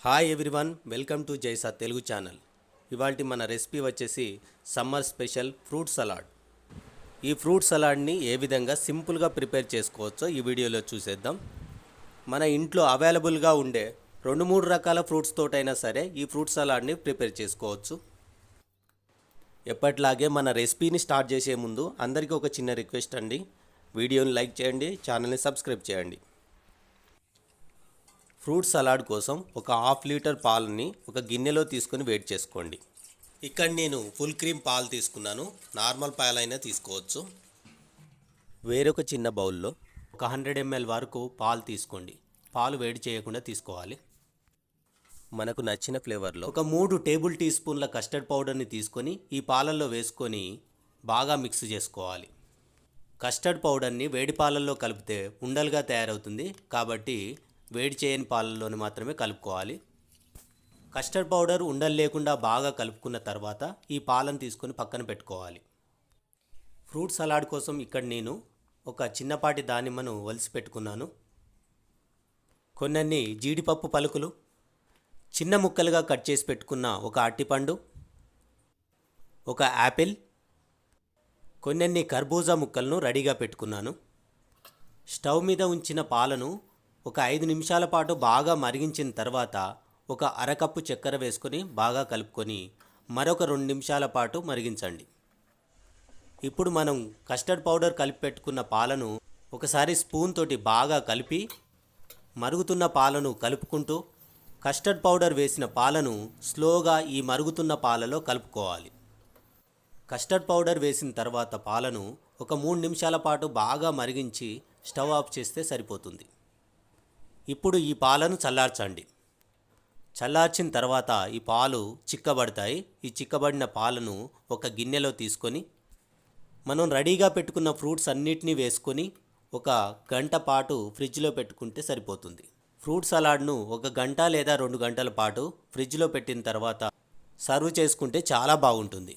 Hi everyone, welcome to Jaisa Telugu channel. ఇవాల్టి మన recipe వచ్చేసి సమ్మర్ స్పెషల్ ఫ్రూట్ సలాడ్. ఈ ఫ్రూట్ సలాడ్ని ఏ విధంగా సింపుల్గా ప్రిపేర్ చేసుకోవచ్చో ఈ వీడియోలో చూసేద్దాం. మన ఇంట్లో అవైలబుల్గా ఉండే 2-3 రకాల ఫ్రూట్స్ తోటైనా సరే ఈ ఫ్రూట్ సలాడ్ని ప్రిపేర్ చేసుకోవచ్చు. ఎప్పటిలాగే మన రెసిపీని స్టార్ట్ చేసే ముందు అందరికీ ఒక చిన్న రిక్వెస్ట్ అండి. వీడియోని లైక్ చేయండి, ఛానల్ని సబ్స్క్రైబ్ చేయండి. ఫ్రూట్ సలాడ్ కోసం ఒక 1/2 లీటర్ పాలని ఒక గిన్నెలో తీసుకొని వేడి చేసుకోండి. ఇక్కడ నేను ఫుల్ క్రీమ్ పాలు తీసుకున్నాను, నార్మల్ పాలైనా తీసుకోవచ్చు. వేరొక చిన్న బౌల్లో ఒక 100 ml వరకు పాలు తీసుకోండి. పాలు వేడి చేయకుండా తీసుకోవాలి. మనకు నచ్చిన ఫ్లేవర్లో ఒక 3 టేబుల్ టీ స్పూన్ల కస్టర్డ్ పౌడర్ని తీసుకొని ఈ పాలల్లో వేసుకొని బాగా మిక్స్ చేసుకోవాలి. కస్టర్డ్ పౌడర్ని వేడి పాలల్లో కలిపితే ఉండలుగా తయారవుతుంది, కాబట్టి వేడి చేయని పాలల్లోనే మాత్రమే కలుపుకోవాలి. కస్టర్డ్ పౌడర్ ఉండలు లేకుండా బాగా కలుపుకున్న తర్వాత ఈ పాలను తీసుకొని పక్కన పెట్టుకోవాలి. ఫ్రూట్ సలాడ్ కోసం ఇక్కడ నేను ఒక చిన్నపాటి దానిమ్మను వలిసి పెట్టుకున్నాను. కొన్ని జీడిపప్పు పలుకులు, చిన్న ముక్కలుగా కట్ చేసి పెట్టుకున్న ఒక అరటిపండు, ఒక యాపిల్, కొన్ని కర్బూజా ముక్కలను రెడీగా పెట్టుకున్నాను. స్టవ్ మీద ఉంచిన పాలను ఒక 5 నిమిషాల పాటు బాగా మరిగించిన తర్వాత ఒక అరకప్పు చక్కెర వేసుకొని బాగా కలుపుకొని మరొక 2 నిమిషాల పాటు మరిగించండి. ఇప్పుడు మనం కస్టర్డ్ పౌడర్ కలిపి పెట్టుకున్న పాలను ఒకసారి స్పూన్ తోటి బాగా కలిపి మరుగుతున్న పాలను కలుపుకుంటూ కస్టర్డ్ పౌడర్ వేసిన పాలను స్లోగా ఈ మరుగుతున్న పాలలో కలుపుకోవాలి. కస్టర్డ్ పౌడర్ వేసిన తర్వాత పాలను ఒక 3 నిమిషాల పాటు బాగా మరిగించి స్టవ్ ఆఫ్ చేస్తే సరిపోతుంది. ఇప్పుడు ఈ పాలను చల్లార్చండి. చల్లార్చిన తర్వాత ఈ పాలు చిక్కబడతాయి. ఈ చిక్కబడిన పాలను ఒక గిన్నెలో తీసుకొని మనం రెడీగా పెట్టుకున్న ఫ్రూట్స్ అన్నిటినీ వేసుకొని ఒక గంట పాటు ఫ్రిడ్జ్లో పెట్టుకుంటే సరిపోతుంది. ఫ్రూట్ సలాడ్ను 1 గంట లేదా 2 గంటల పాటు ఫ్రిడ్జ్లో పెట్టిన తర్వాత సర్వ్ చేసుకుంటే చాలా బాగుంటుంది.